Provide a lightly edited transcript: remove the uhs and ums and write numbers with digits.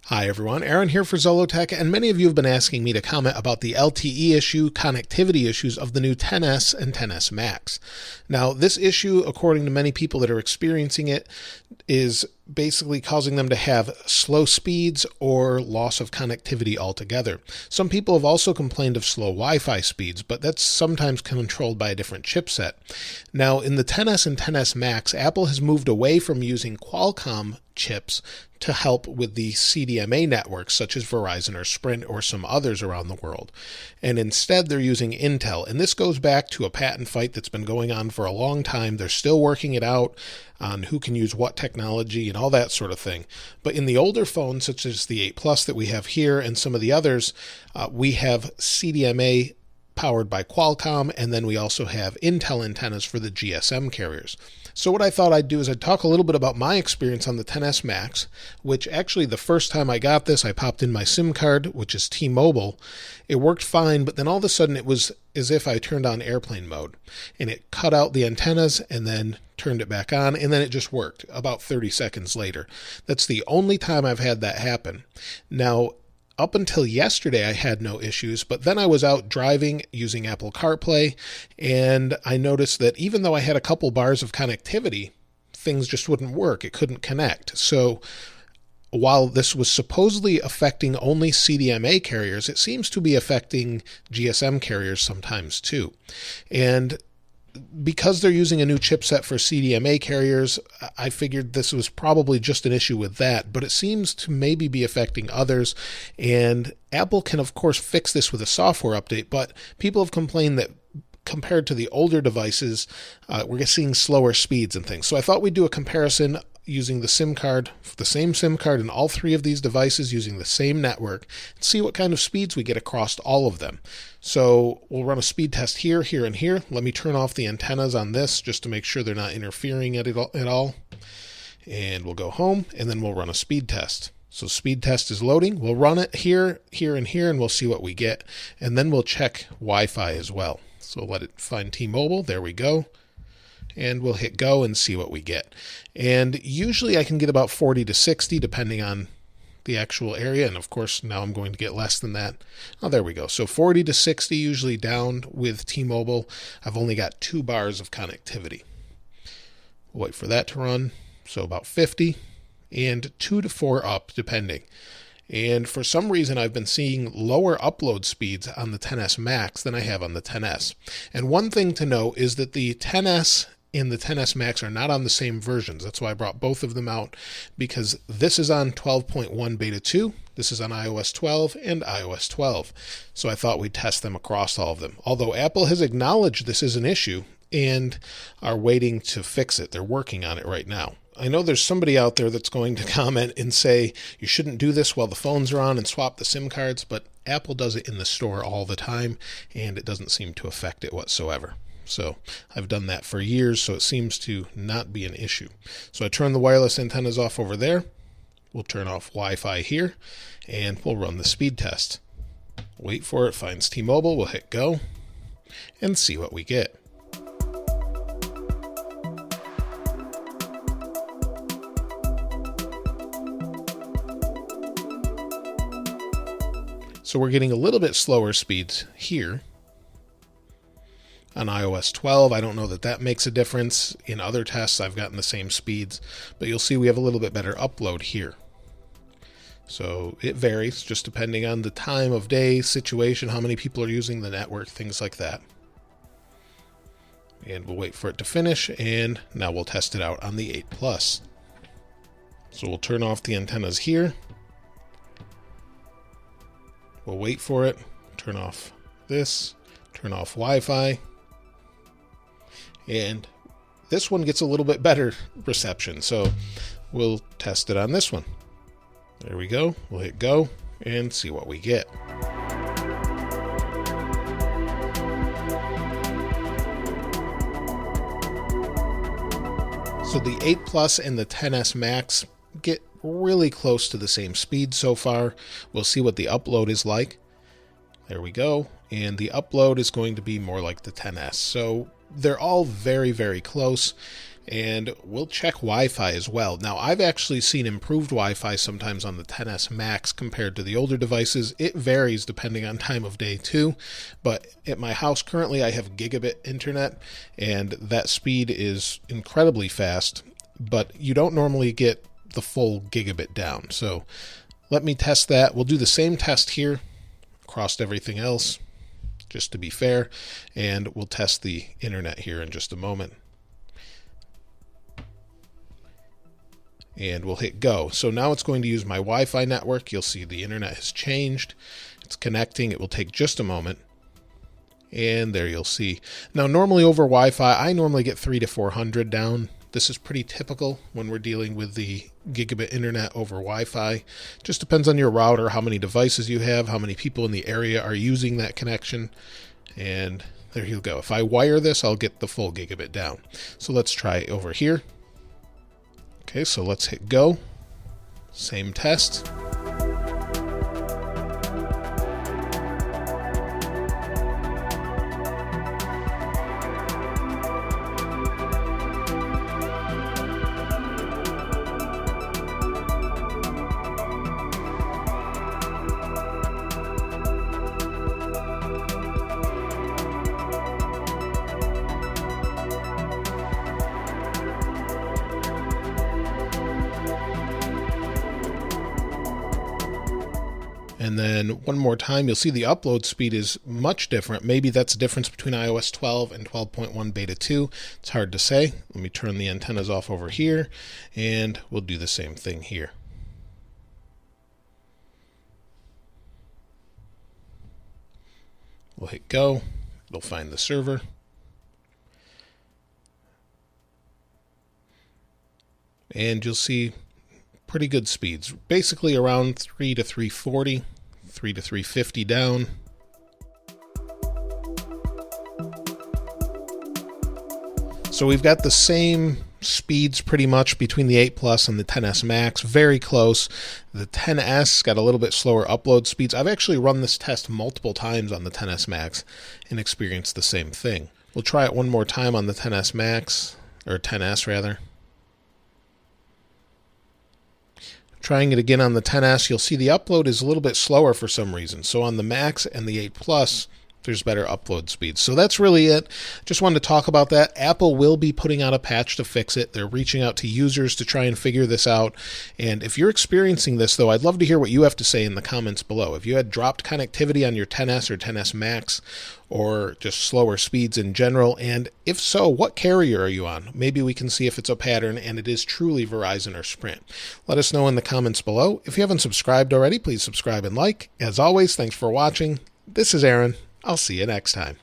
Hi everyone, Aaron here for Zollotech, and many of you have been asking me to comment about the LTE issue, connectivity issues of the new XS and XS Max. Now, this issue, according to many people that are experiencing it, is basically causing them to have slow speeds or loss of connectivity altogether. Some people have also complained of slow Wi-Fi speeds, but that's sometimes controlled by a different chipset. Now, in the XS and XS Max, Apple has moved away from using Qualcomm chips to help with the CDMA networks such as Verizon or Sprint or some others around the world. And instead they're using Intel. And this goes back to a patent fight that's been going on for a long time. They're still working it out on who can use what technology and all that sort of thing. But in the older phones such as the 8 Plus that we have here and some of the others, we have CDMA powered by Qualcomm, and then we also have Intel antennas for the GSM carriers. So what I thought I'd do is I'd talk a little bit about my experience on the XS Max, which actually the first time I got this, I popped in my SIM card, which is T-Mobile. It worked fine, but then all of a sudden it was as if I turned on airplane mode, and it cut out the antennas and then turned it back on, and then it just worked about 30 seconds later. That's the only time I've had that happen. Now, up until yesterday, I had no issues, but then I was out driving using Apple CarPlay, and I noticed that even though I had a couple bars of connectivity, things just wouldn't work. It couldn't connect. So while this was supposedly affecting only CDMA carriers, it seems to be affecting GSM carriers sometimes too. And because they're using a new chipset for CDMA carriers, I figured this was probably just an issue with that, but it seems to maybe be affecting others. And Apple can, of course, fix this with a software update, but people have complained that compared to the older devices, we're seeing slower speeds and things. So I thought we'd do a comparison using the same SIM card in all three of these devices using the same network, and see what kind of speeds we get across all of them. So we'll run a speed test here, here, and here. Let me turn off the antennas on this just to make sure they're not interfering at all. And we'll go home, and then we'll run a speed test. So speed test is loading. We'll run it here, here, and here, and we'll see what we get. And then we'll check Wi-Fi as well. So let it find T-Mobile. There we go. And we'll hit go and see what we get. And usually I can get about 40 to 60 depending on the actual area. And of course, now I'm going to get less than that. Oh, there we go. So 40 to 60 usually down with T-Mobile. I've only got 2 bars of connectivity. We'll wait for that to run. So about 50 and 2 to 4 up depending. And for some reason, I've been seeing lower upload speeds on the XS Max than I have on the XS. And one thing to know is that the XS and the XS Max are not on the same versions. That's why I brought both of them out, because this is on 12.1 beta 2, this is on iOS 12 and iOS 12. So I thought we'd test them across all of them. Although Apple has acknowledged this is an issue and are waiting to fix it. They're working on it right now. I know there's somebody out there that's going to comment and say you shouldn't do this while the phones are on and swap the SIM cards, but Apple does it in the store all the time, and it doesn't seem to affect it whatsoever. So I've done that for years, so it seems to not be an issue. So I turn the wireless antennas off over there. We'll turn off Wi-Fi here, and we'll run the speed test. Wait for it, finds T-Mobile, we'll hit go, and see what we get. So we're getting a little bit slower speeds here on iOS 12. I don't know that that makes a difference. In other tests, I've gotten the same speeds, but you'll see we have a little bit better upload here. So it varies just depending on the time of day, situation, how many people are using the network, things like that. And we'll wait for it to finish, and now we'll test it out on the 8 Plus. So we'll turn off the antennas here. We'll wait for it, turn off this, turn off Wi-Fi, and this one gets a little bit better reception, so we'll test it on this one. There we go. We'll hit go and see what we get. So the 8 Plus and the XS Max get really close to the same speed so far. We'll see what the upload is like. There we go. And the upload is going to be more like the XS. So they're all very, very close. And we'll check Wi-Fi as well. Now, I've actually seen improved Wi-Fi sometimes on the XS Max compared to the older devices. It varies depending on time of day too, but at my house currently I have gigabit internet, and that speed is incredibly fast, but you don't normally get the full gigabit down. So let me test that. We'll do the same test here across everything else, just to be fair, and we'll test the internet here in just a moment. And we'll hit go. So now it's going to use my Wi-Fi network. You'll see the internet has changed. It's connecting. It will take just a moment. And there you'll see. Now normally over Wi-Fi, I normally get 300 to 400 down. This is pretty typical when we're dealing with the gigabit internet over Wi-Fi. Just depends on your router, how many devices you have, how many people in the area are using that connection. And there you go. If I wire this, I'll get the full gigabit down. So let's try over here. Okay, so let's hit go. Same test. And then one more time, you'll see the upload speed is much different. Maybe that's a difference between iOS 12 and 12.1 beta 2. It's hard to say. Let me turn the antennas off over here, and we'll do the same thing here. We'll hit go. It'll find the server. And you'll see pretty good speeds, basically around 3 to 340, 3 to 350 down. So we've got the same speeds pretty much between the 8 Plus and the XS Max, very close. The XS got a little bit slower upload speeds. I've actually run this test multiple times on the XS Max and experienced the same thing. We'll try it one more time on the XS Max, or XS rather. Trying it again on the XS, you'll see the upload is a little bit slower for some reason. So on the Max and the 8 Plus, there's better upload speeds. So that's really it. Just wanted to talk about that. Apple will be putting out a patch to fix it. They're reaching out to users to try and figure this out. And if you're experiencing this, though, I'd love to hear what you have to say in the comments below. If you had dropped connectivity on your XS or XS Max, or just slower speeds in general, and if so, what carrier are you on? Maybe we can see if it's a pattern and it is truly Verizon or Sprint. Let us know in the comments below. If you haven't subscribed already, please subscribe and like. As always, thanks for watching. This is Aaron. I'll see you next time.